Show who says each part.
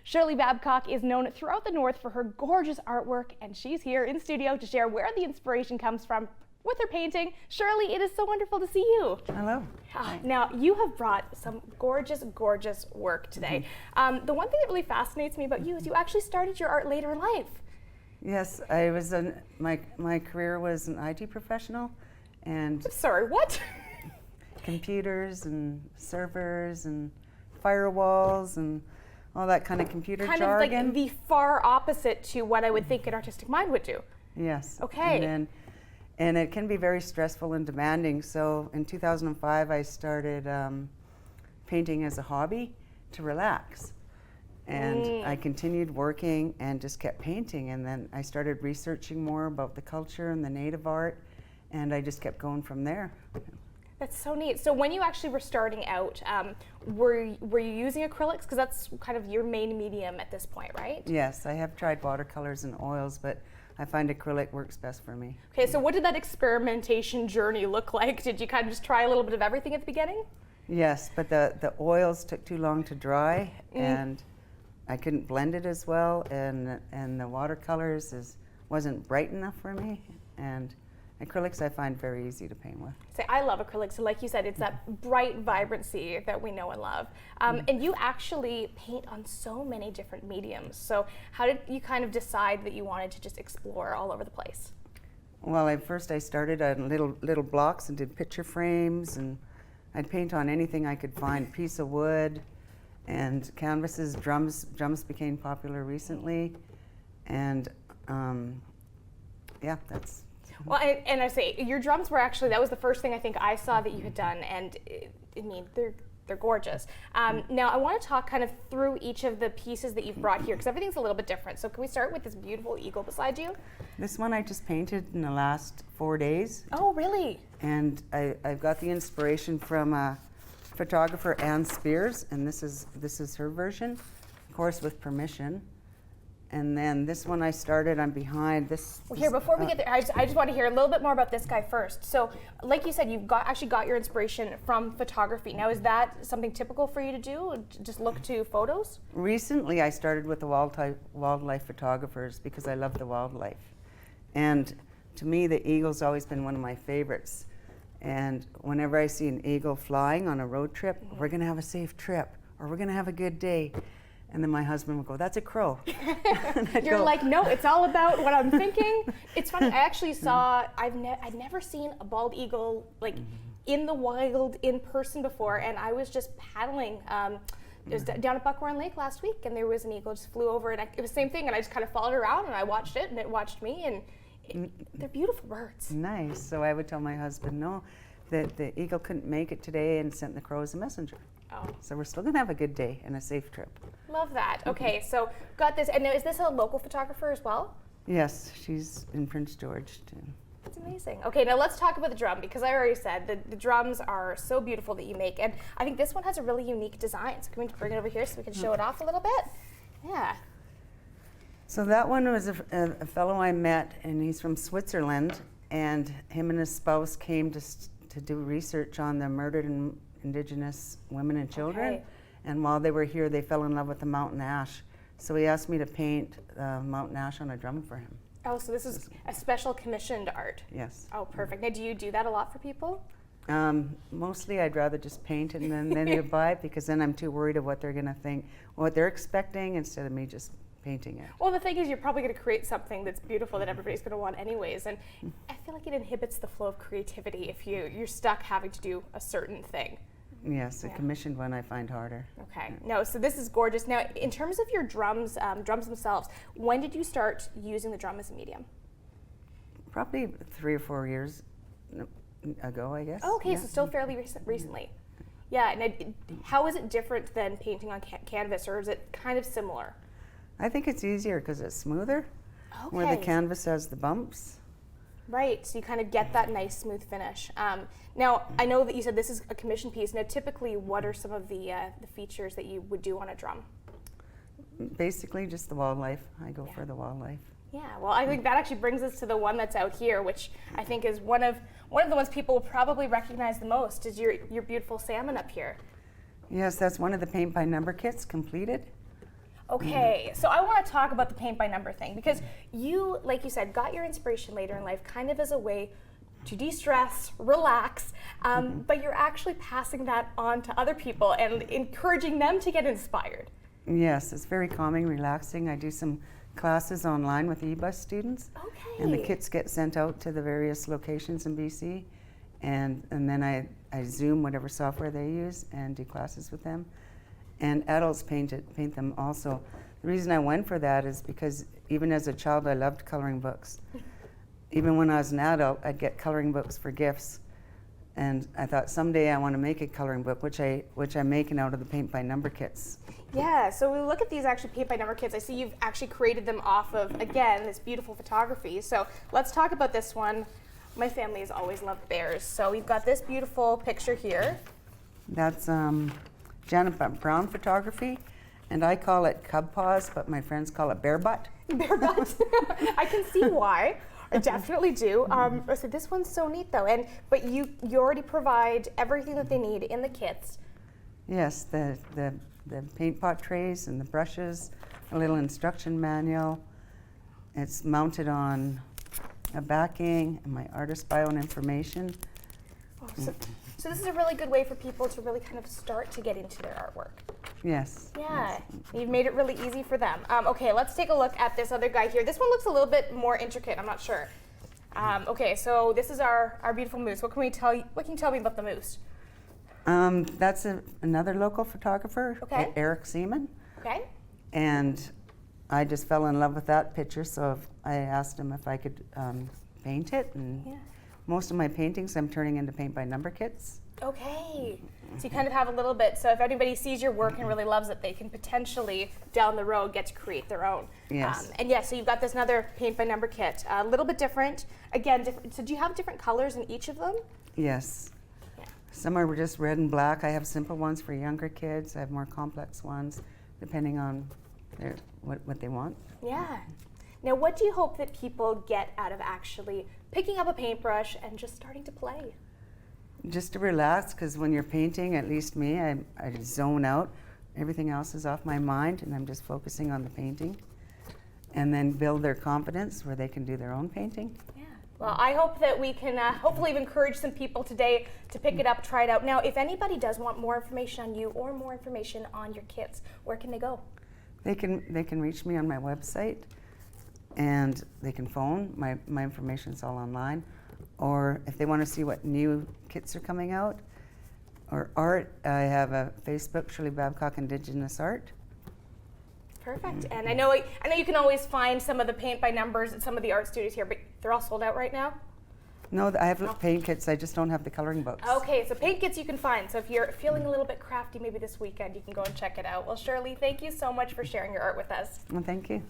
Speaker 1: Shirley Babcock is known throughout the North for her gorgeous artwork, and she's here in studio to share where the inspiration comes from with her painting. Shirley, it is so wonderful to see you.
Speaker 2: Hello.
Speaker 1: Now, you have brought some gorgeous, gorgeous work today. The one thing that really fascinates me about you is you actually started your art later in life.
Speaker 2: Yes, I was my career was an IT professional, and
Speaker 1: Sorry, what?
Speaker 2: computers and servers and firewalls and all that kind of computer
Speaker 1: Kind
Speaker 2: jargon.
Speaker 1: of like the far opposite to what I would think an artistic mind would do.
Speaker 2: Yes.
Speaker 1: Okay.
Speaker 2: And it can be very stressful and demanding. So in 2005, I started painting as a hobby to relax. And I continued working and just kept painting. And then I started researching more about the culture and the native art. And I just kept going from there.
Speaker 1: That's so neat. So when you actually were starting out, were you using acrylics? Because that's kind of your main medium at this point, right?
Speaker 2: Yes, I have tried watercolors and oils, but I find acrylic works best for me.
Speaker 1: Okay, so what did that experimentation journey look like? Did you kind of just try a little bit of everything at the beginning?
Speaker 2: Yes, but the oils took too long to dry, and I couldn't blend it as well, and the watercolors wasn't bright enough for me, and acrylics I find very easy to paint with.
Speaker 1: Say, I love acrylics. So like you said, it's that bright vibrancy that we know and love. And you actually paint on so many different mediums. So how did you kind of decide that you wanted to just explore all over the place?
Speaker 2: Well, I started on little blocks and did picture frames, and I'd paint on anything I could find, piece of wood and canvases. Drums became popular recently, and yeah, that's.
Speaker 1: Well, and I say your drums were actually, that was the first thing I think I saw that you had done, and I mean they're gorgeous. Now I want to talk kind of through each of the pieces that you've brought here, because everything's a little bit different. So can we start with this beautiful eagle beside you?
Speaker 2: This one I just painted in the last 4 days.
Speaker 1: Oh, really?
Speaker 2: And I've got the inspiration from photographer Anne Spears, and this is her version, of course with permission. And then this one I started on behind this.
Speaker 1: Well, here, before we get there, I just want to hear a little bit more about this guy first. So, like you said, you've actually got your inspiration from photography. Now, is that something typical for you to do? Just look to photos?
Speaker 2: Recently, I started with the wildlife photographers because I love the wildlife. And to me, the eagle's always been one of my favorites. And whenever I see an eagle flying on a road trip, we're going to have a safe trip, or we're going to have a good day. And then my husband would go, "That's a crow."
Speaker 1: You're like, "No, it's all about what I'm thinking." It's funny. I actually saw. I'd never seen a bald eagle like in the wild in person before, and I was just paddling. It was down at Babcock Lake last week, and there was an eagle just flew over, and it was the same thing. And I just kind of followed around, and I watched it, and it watched me, and they're beautiful birds.
Speaker 2: Nice. So I would tell my husband, no, that the eagle couldn't make it today, and sent the crow as a messenger.
Speaker 1: Oh.
Speaker 2: So we're still gonna have a good day and a safe trip.
Speaker 1: Love that. Okay, so got this. And now, is this a local photographer as well?
Speaker 2: Yes, she's in Prince George too.
Speaker 1: That's amazing. Okay, now let's talk about the drum, because I already said the drums are so beautiful that you make, and I think this one has a really unique design. So can we bring it over here so we can show it off a little bit? Yeah.
Speaker 2: So that one was a fellow I met, and he's from Switzerland, and him and his spouse came to do research on the murdered Indigenous women and children.
Speaker 1: Okay.
Speaker 2: And while they were here, they fell in love with the mountain ash. So he asked me to paint mountain ash on a drum for him.
Speaker 1: Oh, so this is a special commissioned art.
Speaker 2: Yes.
Speaker 1: Oh, perfect. Now, do you do that a lot for people?
Speaker 2: Mostly I'd rather just paint it and then they buy it, because then I'm too worried of what they're going to think, what they're expecting, instead of me just painting it.
Speaker 1: Well, the thing is, you're probably going to create something that's beautiful that everybody's going to want anyways, and I feel like it inhibits the flow of creativity if you're stuck having to do a certain thing.
Speaker 2: Yes, a commissioned one I find harder.
Speaker 1: Okay. No, so this is gorgeous. Now, in terms of your drums themselves, when did you start using the drum as a medium?
Speaker 2: Probably 3 or 4 years ago, I guess.
Speaker 1: Oh, okay,
Speaker 2: Yeah.
Speaker 1: so still fairly recently. Yeah, and how is it different than painting on canvas, or is it kind of similar?
Speaker 2: I think it's easier because it's smoother,
Speaker 1: Okay.
Speaker 2: where the canvas has the bumps.
Speaker 1: Right, so you kind of get that nice smooth finish. Now, I know that you said this is a commission piece. Now, typically, what are some of the features that you would do on a drum?
Speaker 2: Basically, just the wildlife. I go for the wildlife.
Speaker 1: Yeah, well, I think that actually brings us to the one that's out here, which I think is one of the ones people will probably recognize the most, is your beautiful salmon up here.
Speaker 2: Yes, that's one of the paint by number kits completed.
Speaker 1: Okay, so I want to talk about the paint by number thing because you, like you said, got your inspiration later in life kind of as a way to de-stress, relax, but you're actually passing that on to other people and encouraging them to get inspired.
Speaker 2: Yes, it's very calming, relaxing. I do some classes online with eBus students.
Speaker 1: Okay.
Speaker 2: And the kits get sent out to the various locations in BC. And then I Zoom whatever software they use and do classes with them. And adults paint them also. The reason I went for that is because even as a child I loved coloring books. Even when I was an adult, I'd get coloring books for gifts. And I thought someday I want to make a coloring book, which I'm making out of the paint by number kits.
Speaker 1: Yeah, so we look at these actually paint by number kits. I see you've actually created them off of, again, this beautiful photography. So let's talk about this one. My family has always loved bears. So we've got this beautiful picture here.
Speaker 2: That's Janet Brown photography, and I call it cub paws, but my friends call it bear butt.
Speaker 1: Bear butt. I can see why. I definitely do. So this one's so neat though, but you already provide everything that they need in the kits.
Speaker 2: Yes, the paint pot trays and the brushes, a little instruction manual. It's mounted on a backing and my artist bio and information.
Speaker 1: Oh, so this is a really good way for people to really kind of start to get into their artwork.
Speaker 2: Yes.
Speaker 1: Yeah,
Speaker 2: yes.
Speaker 1: You've made it really easy for them. Okay, let's take a look at this other guy here. This one looks a little bit more intricate, I'm not sure. Okay, so this is our beautiful moose. What can you tell me about the moose?
Speaker 2: That's another local photographer,
Speaker 1: okay.
Speaker 2: Eric Seaman.
Speaker 1: Okay.
Speaker 2: And I just fell in love with that picture, so I asked him if I could paint it. And
Speaker 1: yeah.
Speaker 2: Most of my paintings I'm turning into paint by number kits.
Speaker 1: Okay. So you kind of have a little bit, so if anybody sees your work and really loves it, they can potentially, down the road, get to create their own.
Speaker 2: Yes.
Speaker 1: And yeah, so you've got this another paint by number kit. A little bit different. Again, so do you have different colors in each of them?
Speaker 2: Yes.
Speaker 1: Yeah.
Speaker 2: Some are just red and black. I have simple ones for younger kids. I have more complex ones, depending on what they want.
Speaker 1: Yeah. Now, what do you hope that people get out of actually picking up a paintbrush and just starting to play?
Speaker 2: Just to relax, because when you're painting, at least me, I zone out. Everything else is off my mind, and I'm just focusing on the painting. And then build their confidence where they can do their own painting.
Speaker 1: Yeah. Well, I hope that we can hopefully encourage some people today to pick it up, try it out. Now, if anybody does want more information on you or more information on your kits, where can they go?
Speaker 2: They can reach me on my website, and they can phone. My information's all online. Or if they want to see what new kits are coming out, or art, I have a Facebook, Shirley Babcock Indigenous Art.
Speaker 1: Perfect. And I know you can always find some of the paint by numbers at some of the art studios here, but they're all sold out right now?
Speaker 2: No, I have paint kits. I just don't have the coloring books.
Speaker 1: Okay, so paint kits you can find. So if you're feeling a little bit crafty maybe this weekend, you can go and check it out. Well, Shirley, thank you so much for sharing your art with us.
Speaker 2: Well, thank you.